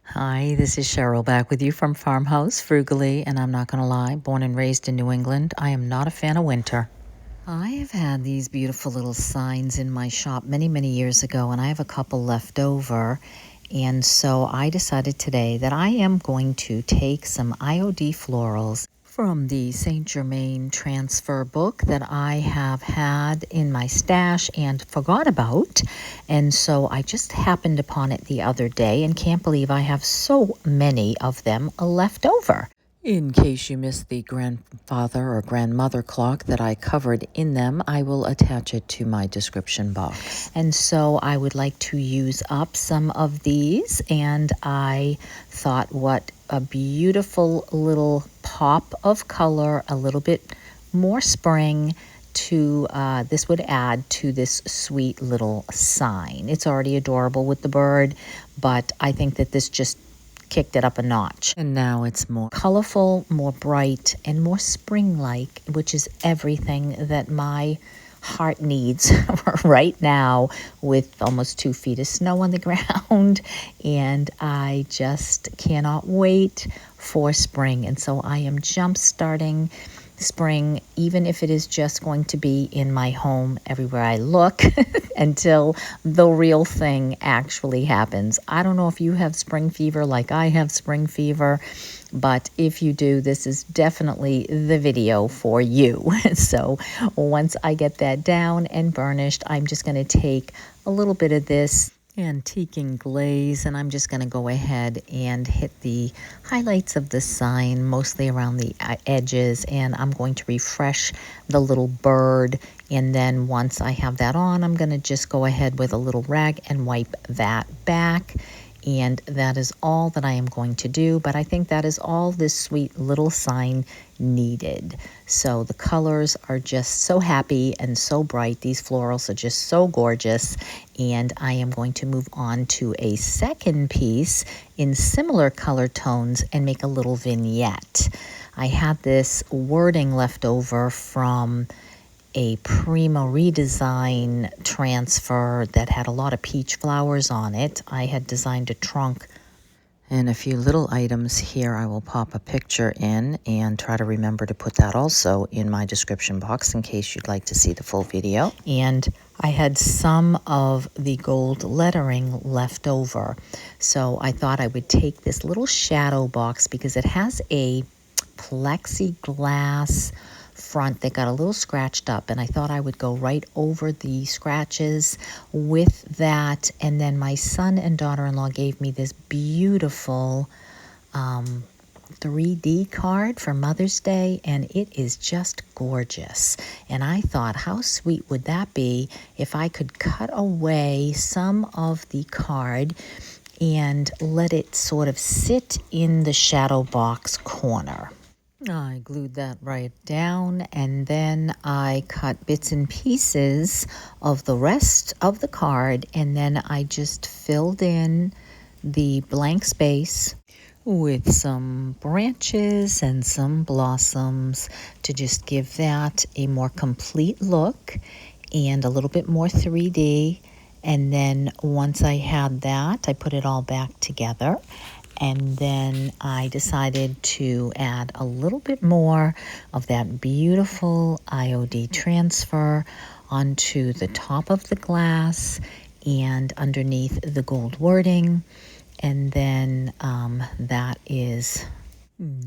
Hi, this is Cheryl back with you from Farmhouse, Frugally, and I'm not going to lie, born and raised in New England, I am not a fan of winter. I have had these beautiful little signs in my shop many, many years ago, and I have a couple left over. And so I decided today that I am going to take some IOD florals from the Saint Germain transfer book that I have had in my stash and forgot about. And so I just happened upon it the other day and can't believe I have so many of them left over. In case you missed the grandfather or grandmother clock that I covered in them, I will attach it to my description box. And so I would like to use up some of these, and I thought what a beautiful little pop of color, a little bit more spring to this would add to this sweet little sign. It's already adorable with the bird, but I think that this just kicked it up a notch. And now it's more colorful, more bright, and more spring-like, which is everything that my heart needs right now with almost 2 feet of snow on the ground. And I just cannot wait for spring. And so I am jump starting spring, even if it is just going to be in my home everywhere I look until the real thing actually happens. I don't know if you have spring fever like I have spring fever, but if you do, this is definitely the video for you. So once I get that down and burnished, I'm just going to take a little bit of this antiquing glaze, and I'm just going to go ahead and hit the highlights of the sign, mostly around the edges, and I'm going to refresh the little bird. And then once I have that on, I'm going to just go ahead with a little rag and wipe that back. And that is all that I am going to do, but I think that is all this sweet little sign needed. So the colors are just so happy and so bright. These florals are just so gorgeous. And I am going to move on to a second piece in similar color tones and make a little vignette. I had this wording left over from a Prima redesign transfer that had a lot of peach flowers on it. I had designed a trunk and a few little items here. I will pop a picture in and try to remember to put that also in my description box in case you'd like to see the full video. And I had some of the gold lettering left over. So I thought I would take this little shadow box because it has a plexiglass front that got a little scratched up, and I thought I would go right over the scratches with that. And then my son and daughter-in-law gave me this beautiful 3D card for Mother's Day, and it is just gorgeous. And I thought, how sweet would that be if I could cut away some of the card and let it sort of sit in the shadow box corner. I glued that right down, and then I cut bits and pieces of the rest of the card, and then I just filled in the blank space with some branches and some blossoms to just give that a more complete look and a little bit more 3D. And then once I had that, I put it all back together. And then I decided to add a little bit more of that beautiful IOD transfer onto the top of the glass and underneath the gold wording. And then that is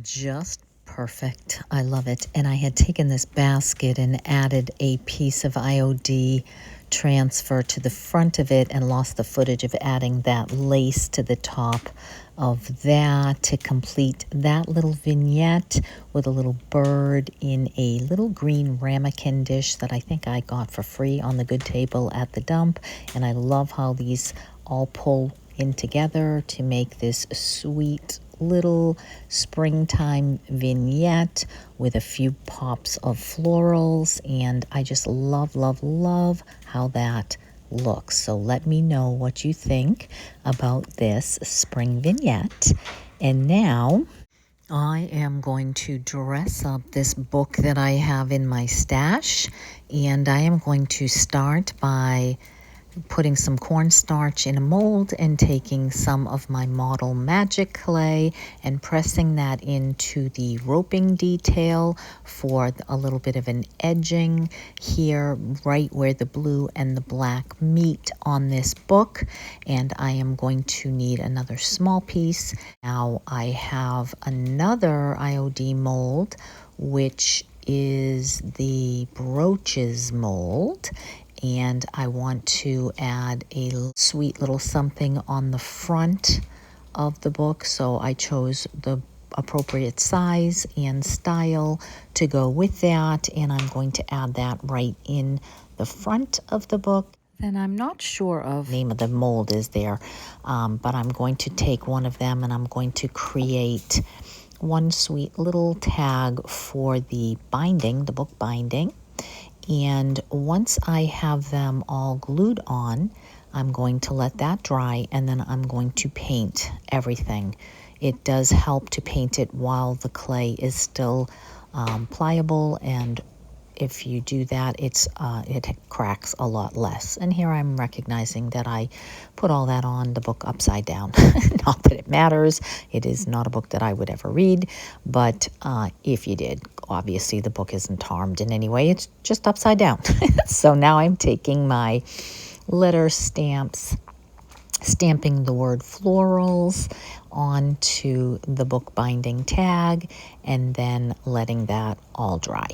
just perfect. I love it. And I had taken this basket and added a piece of IOD transfer to the front of it and lost the footage of adding that lace to the top of that to complete that little vignette with a little bird in a little green ramekin dish that I think I got for free on the Good Table at the dump. And I love how these all pull in together to make this sweet little springtime vignette with a few pops of florals. And I just love, love, love how that looks. So let me know what you think about this spring vignette. And now I am going to dress up this book that I have in my stash, and I am going to start by putting some cornstarch in a mold and taking some of my model magic clay and pressing that into the roping detail for a little bit of an edging here right where the blue and the black meet on this book. And I am going to need another small piece. Now I have another IOD mold, which is the brooches mold, and I want to add a sweet little something on the front of the book, so I chose the appropriate size and style to go with that, and I'm going to add that right in the front of the book. Then I'm not sure of the name of the mold is there, but I'm going to take one of them and I'm going to create one sweet little tag for the binding, the book binding. And once I have them all glued on, I'm going to let that dry, and then I'm going to paint everything. It does help to paint it while the clay is still pliable, and if you do that, it cracks a lot less. And here I'm recognizing that I put all that on the book upside down. Not that it matters. It is not a book that I would ever read, but if you did, obviously the book isn't harmed in any way. It's just upside down. So now I'm taking my letter stamps, stamping the word florals onto the book binding tag, and then letting that all dry.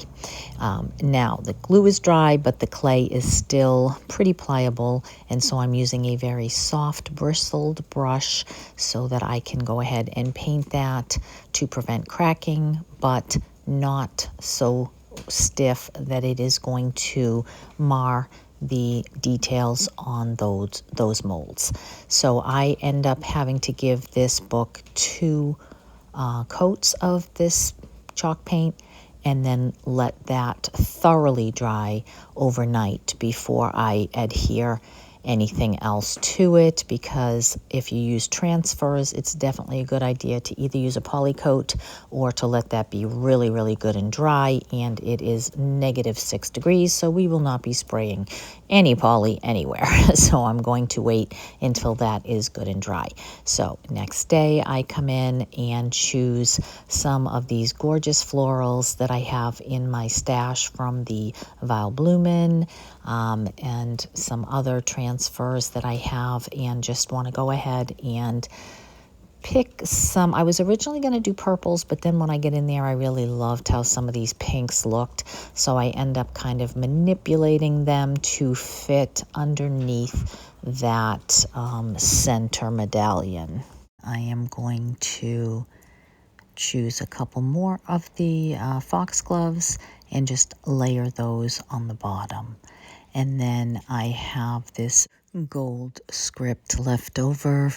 Now the glue is dry, but the clay is still pretty pliable, and so I'm using a very soft bristled brush so that I can go ahead and paint that to prevent cracking, but not so stiff that it is going to mar the details on those molds. So I end up having to give this book 2 coats of this chalk paint and then let that thoroughly dry overnight before I adhere anything else to it, because if you use transfers, it's definitely a good idea to either use a poly coat or to let that be really, really good and dry. And it is -6 degrees, so we will not be spraying any poly anywhere. So I'm going to wait until that is good and dry. So next day I come in and choose some of these gorgeous florals that I have in my stash from the Vile Bloomin' and some other transfers that I have, and just want to go ahead and pick some. I was originally going to do purples, but then when I get in there, I really loved how some of these pinks looked, so I end up kind of manipulating them to fit underneath that center medallion. I am going to choose a couple more of the foxgloves and just layer those on the bottom. And then I have this gold script left over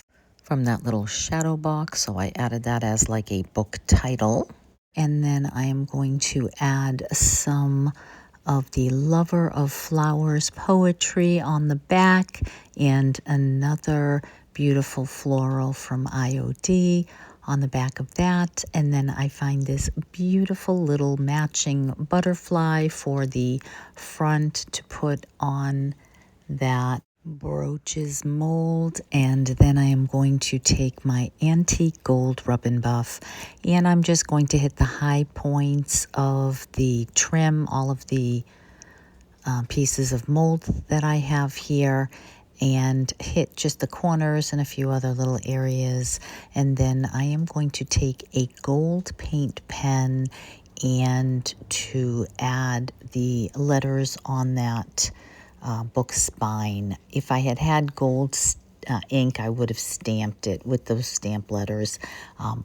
from that little shadow box, so I added that as like a book title. And then I am going to add some of the Lover of Flowers poetry on the back and another beautiful floral from IOD on the back of that. And then I find this beautiful little matching butterfly for the front to put on that brooches mold. And then I am going to take my antique gold rub and buff, and I'm just going to hit the high points of the trim, all of the pieces of mold that I have here, and hit just the corners and a few other little areas. And then I am going to take a gold paint pen and to add the letters on that book spine. If I had had gold ink, I would have stamped it with those stamp letters,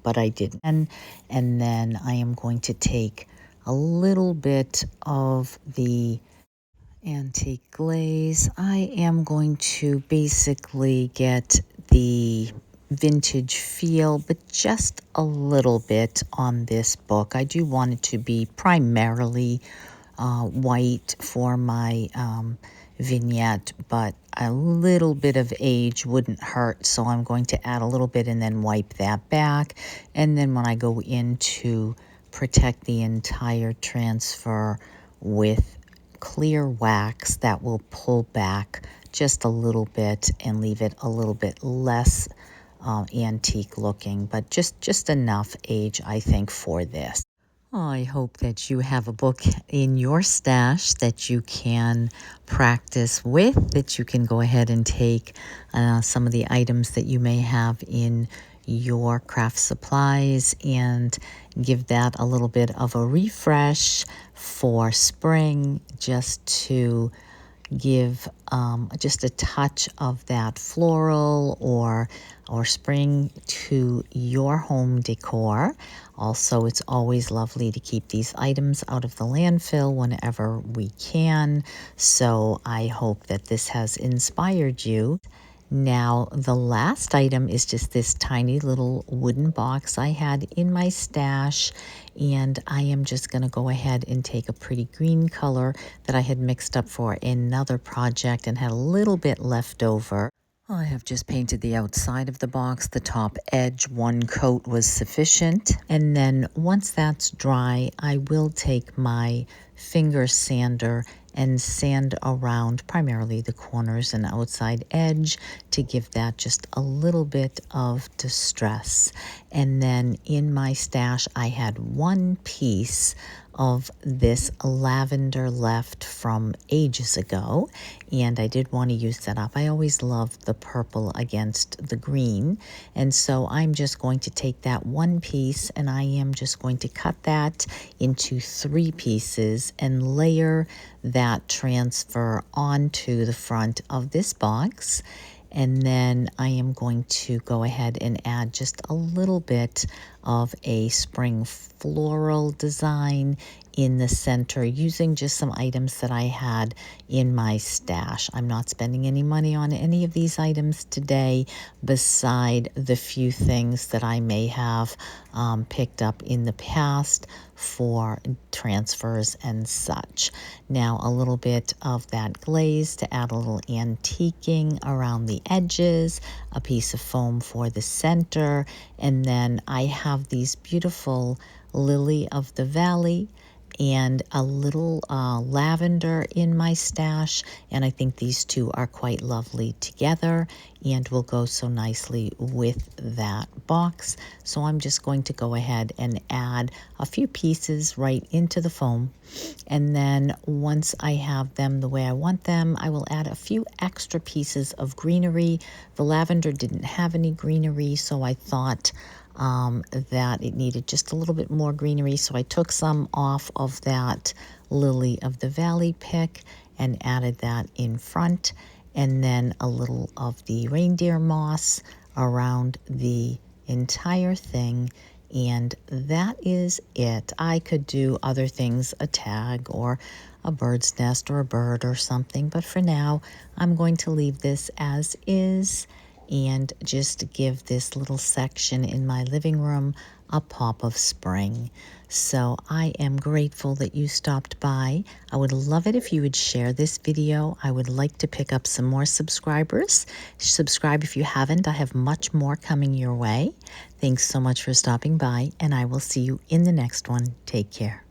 but I didn't. And then I am going to take a little bit of the antique glaze. I am going to basically get the vintage feel, but just a little bit on this book. I do want it to be primarily white for my vignette, but a little bit of age wouldn't hurt, so I'm going to add a little bit and then wipe that back. And then when I go in to protect the entire transfer with clear wax that will pull back just a little bit and leave it a little bit less antique looking, but just enough age, I think, for this. I hope that you have a book in your stash that you can practice with, that you can go ahead and take some of the items that you may have in your craft supplies and give that a little bit of a refresh for spring, just to give just a touch of that floral or spring to your home decor. Also, it's always lovely to keep these items out of the landfill whenever we can. So I hope that this has inspired you. Now, the last item is just this tiny little wooden box I had in my stash, and I am just going to go ahead and take a pretty green color that I had mixed up for another project and had a little bit left over. I have just painted the outside of the box. The top edge, one coat was sufficient. And then once that's dry, I will take my finger sander and sand around primarily the corners and outside edge to give that just a little bit of distress. And then in my stash, I had one piece of this lavender left from ages ago, and I did want to use that up. I always loved the purple against the green, and so I'm just going to take that one piece and I am just going to cut that into 3 pieces and layer that transfer onto the front of this box. And then I am going to go ahead and add just a little bit of a spring floral design in the center using just some items that I had in my stash. I'm not spending any money on any of these items today beside the few things that I may have picked up in the past for transfers and such. Now a little bit of that glaze to add a little antiquing around the edges, a piece of foam for the center, and then I have these beautiful lily of the valley and a little lavender in my stash, and I think these two are quite lovely together and will go so nicely with that box. So I'm just going to go ahead and add a few pieces right into the foam, and then once I have them the way I want them, I will add a few extra pieces of greenery. The lavender didn't have any greenery, so I thought that it needed just a little bit more greenery, so I took some off of that lily of the valley pick and added that in front, and then a little of the reindeer moss around the entire thing, and that is it. I could do other things, a tag or a bird's nest or a bird or something, but for now I'm going to leave this as is and just give this little section in my living room a pop of spring. So I am grateful that you stopped by. I would love it if you would share this video. I would like to pick up some more subscribers. Subscribe if you haven't. I have much more coming your way. Thanks so much for stopping by, and I will see you in the next one. Take care.